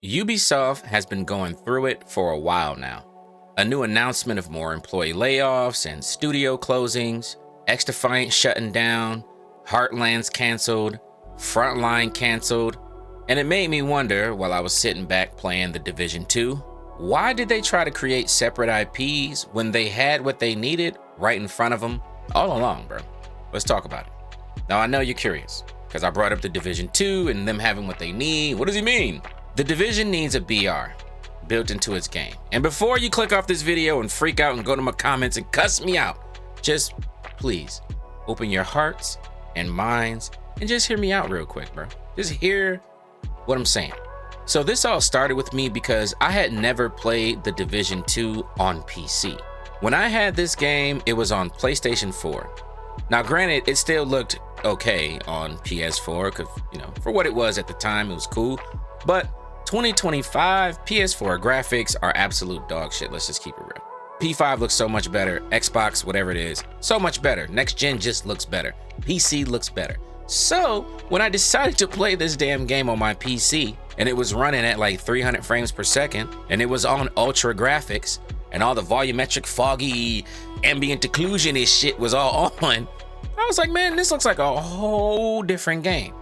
Ubisoft has been going through it for a while now. A new announcement of more employee layoffs and studio closings, XDefiant shutting down, Heartlands canceled, Frontline canceled, and it made me wonder while I was sitting back playing The Division 2, why did they try to create separate IPs when they had what they needed right in front of them all along, bro? Let's talk about it. Now I know you're curious, because I brought up The Division 2 and them having what they need. What does he mean? The Division needs a BR built into its game. And before you click off this video and freak out and go to my comments and cuss me out, just please open your hearts and minds and just hear me out real quick, bro. Just hear what I'm saying. So this all started with me because I had never played The Division 2 on PC. When I had this game, it was on PlayStation 4. Now granted, it still looked okay on PS4 because, for what it was at the time, it was cool. But 2025 PS4 graphics are absolute dog shit. Let's just keep it real. P5 looks so much better. Xbox, whatever it is, so much better. Next gen just looks better. PC looks better. So when I decided to play this damn game on my PC and it was running at like 300 frames per second and it was on ultra graphics and all the volumetric, foggy, ambient occlusion and shit was all on, I was like, man, this looks like a whole different game.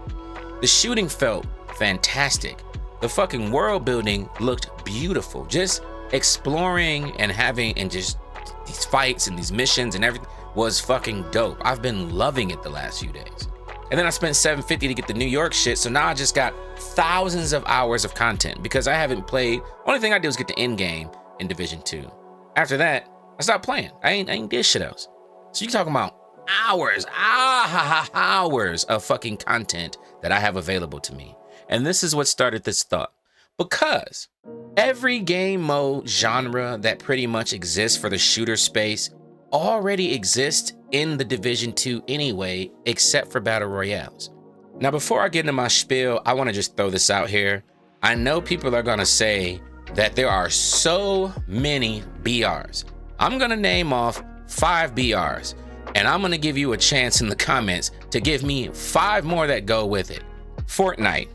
The shooting felt fantastic. The fucking world building looked beautiful. Just exploring and having and just these fights and these missions and everything was fucking dope. I've been loving it the last few days. And then I spent $750 to get the New York shit, so now I just got thousands of hours of content because I haven't played. Only thing I did was get the end game in Division 2. After that, I stopped playing. I ain't did shit else. So you talking about hours of fucking content that I have available to me. And this is what started this thought. Because every game mode genre that pretty much exists for the shooter space already exists in the Division 2 anyway, except for Battle Royales. Now, before I get into my spiel, I want to just throw this out here. I know people are going to say that there are so many BRs. I'm going to name off 5 BRs, and I'm going to give you a chance in the comments to give me 5 more that go with it. Fortnite,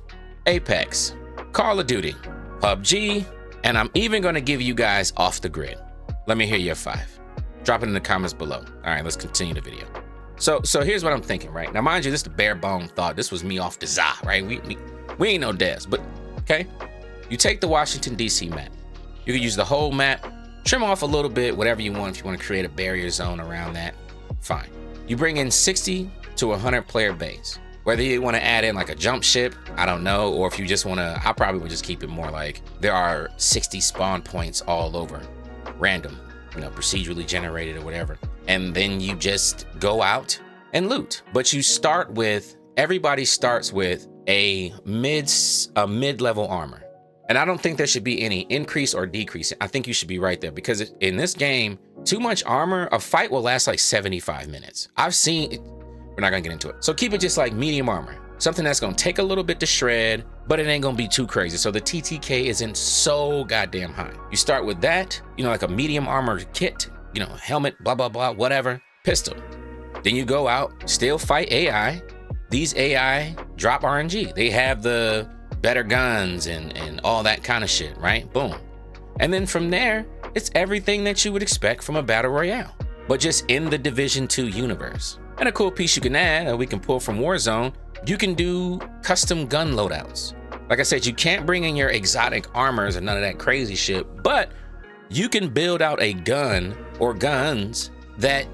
Apex, Call of Duty, PUBG, and I'm even going to give you guys off the grid. Let me hear your 5. Drop it in the comments below. All right, let's continue the video. So here's what I'm thinking, right? Now, mind you, this is the bare bone thought. This was me off the za, right? We ain't no devs, but okay. You take the Washington, D.C. map. You can use the whole map, trim off a little bit, whatever you want. If you want to create a barrier zone around that, fine. You bring in 60 to 100 player base. Whether you want to add in like a jump ship, I don't know, or if you just want to, I probably would just keep it more like there are 60 spawn points all over, random, procedurally generated or whatever. And then you just go out and loot. But you start with, everybody starts with a mid-level armor. And I don't think there should be any increase or decrease. I think you should be right there because in this game, too much armor, a fight will last like 75 minutes. I've seen it. We're not gonna get into it. So keep it just like medium armor. Something that's gonna take a little bit to shred, but it ain't gonna be too crazy. So the TTK isn't so goddamn high. You start with that, like a medium armor kit, helmet, blah, blah, blah, whatever, pistol. Then you go out, still fight AI. These AI drop RNG. They have the better guns and all that kind of shit, right? Boom. And then from there, it's everything that you would expect from a battle royale, but just in the Division 2 universe. And a cool piece you can add that we can pull from Warzone, you can do custom gun loadouts. Like I said, you can't bring in your exotic armors and none of that crazy shit, but you can build out a gun or guns that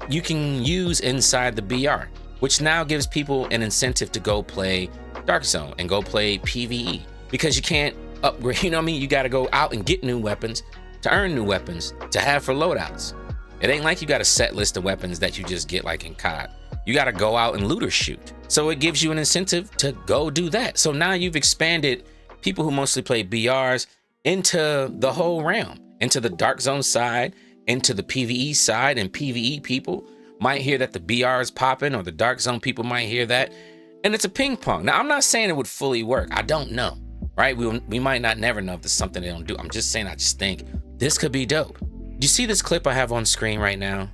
you can use inside the BR, which now gives people an incentive to go play Dark Zone and go play PvE because you can't upgrade, You got to go out and get new weapons to earn new weapons to have for loadouts. It ain't like you got a set list of weapons that you just get like in COD. You got to go out and loot or shoot. So it gives you an incentive to go do that. So now you've expanded people who mostly play BRs into the whole realm, into the Dark Zone side, into the PvE side, and PvE people might hear that the BR is popping or the Dark Zone people might hear that. And it's a ping pong. Now, I'm not saying it would fully work. I don't know, right? We might not never know if this is something they don't do. I'm just saying, I just think this could be dope. You see this clip I have on screen right now?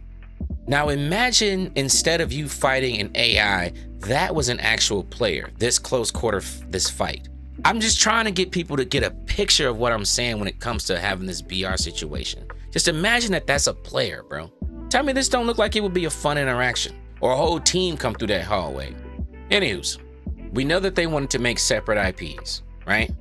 Now imagine instead of you fighting an AI, that was an actual player, this close quarter, this fight. I'm just trying to get people to get a picture of what I'm saying when it comes to having this BR situation. Just imagine that that's a player, bro. Tell me this don't look like it would be a fun interaction or a whole team come through that hallway. Anywho's, we know that they wanted to make separate IPs, right?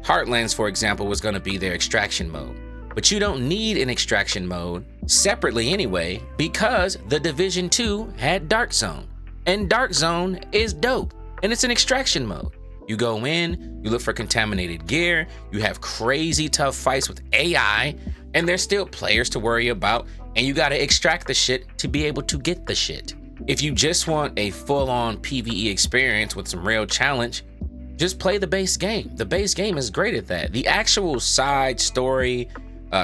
Heartlands, for example, was going to be their extraction mode. But you don't need an extraction mode separately anyway, because the Division 2 had Dark Zone. And Dark Zone is dope. And it's an extraction mode. You go in, you look for contaminated gear, you have crazy tough fights with AI, and there's still players to worry about, and you gotta extract the shit to be able to get the shit. If you just want a full-on PvE experience with some real challenge, just play the base game. The base game is great at that. The actual side story,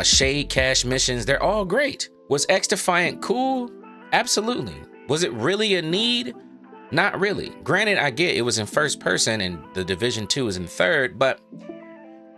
shade cache missions, they're all great. Was X-Defiant cool? Absolutely. Was it really a need? Not really. Granted, I get it was in first person and the Division 2 is in third, but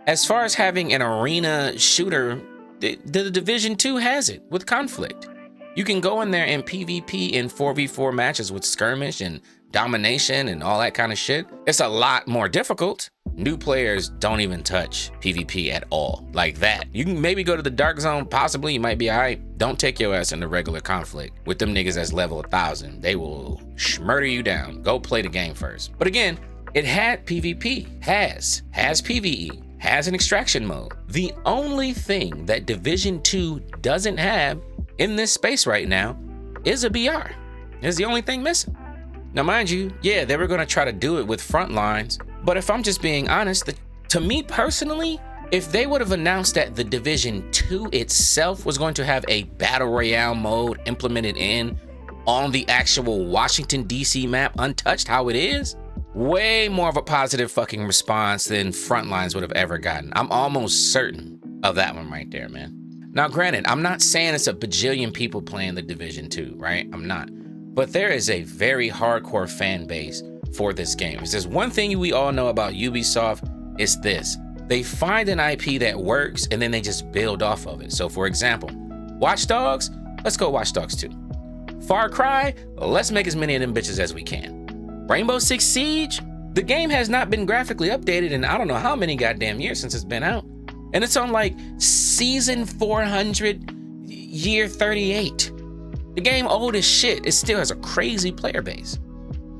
as far as having an arena shooter, the Division 2 has it with conflict. You can go in there and PvP in 4v4 matches with skirmish and domination and all that kind of shit. It's a lot more difficult. New players don't even touch PvP at all like that. You can maybe go to the Dark Zone, possibly, you might be all right. Don't take your ass into regular conflict with them niggas that's level 1000. They will murder you down. Go play the game first. But again, it had PvP, has PvE, has an extraction mode. The only thing that Division 2 doesn't have in this space right now is a BR. It's the only thing missing. Now, mind you, yeah, they were gonna try to do it with Frontlines, but if I'm just being honest, to me personally, if they would have announced that the Division 2 itself was going to have a Battle Royale mode implemented in on the actual Washington, D.C. map, untouched how it is, way more of a positive fucking response than Frontlines would have ever gotten. I'm almost certain of that one right there, man. Now, granted, I'm not saying it's a bajillion people playing the Division 2, right? I'm not. But there is a very hardcore fan base for this game. If there's one thing we all know about Ubisoft, it's this. They find an IP that works and then they just build off of it. So for example, Watch Dogs, let's go Watch Dogs 2. Far Cry, let's make as many of them bitches as we can. Rainbow Six Siege, the game has not been graphically updated in I don't know how many goddamn years since it's been out. And it's on like season 400, year 38. The game old as shit, it still has a crazy player base.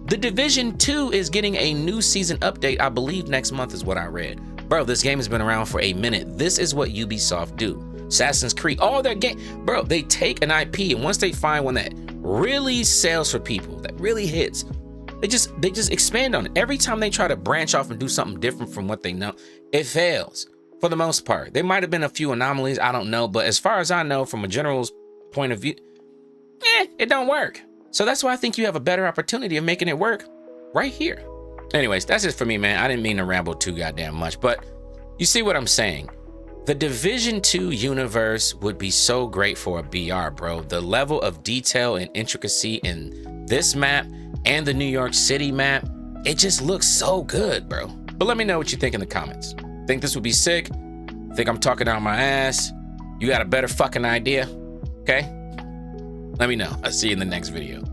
The Division 2 is getting a new season update, I believe next month is what I read. Bro, this game has been around for a minute. This is what Ubisoft do. Assassin's Creed, all their game, bro, they take an IP and once they find one that really sells for people, that really hits, they just expand on it. Every time they try to branch off and do something different from what they know, it fails for the most part. There might have been a few anomalies, I don't know, but as far as I know, from a general's point of view, it don't work. So that's why I think you have a better opportunity of making it work right here. Anyways, that's it for me, man. I didn't mean to ramble too goddamn much, but you see what I'm saying? The Division 2 universe would be so great for a BR, bro. The level of detail and intricacy in this map and the New York City map, it just looks so good, bro. But let me know what you think in the comments. Think this would be sick? Think I'm talking out my ass? You got a better fucking idea? Okay? Let me know. I'll see you in the next video.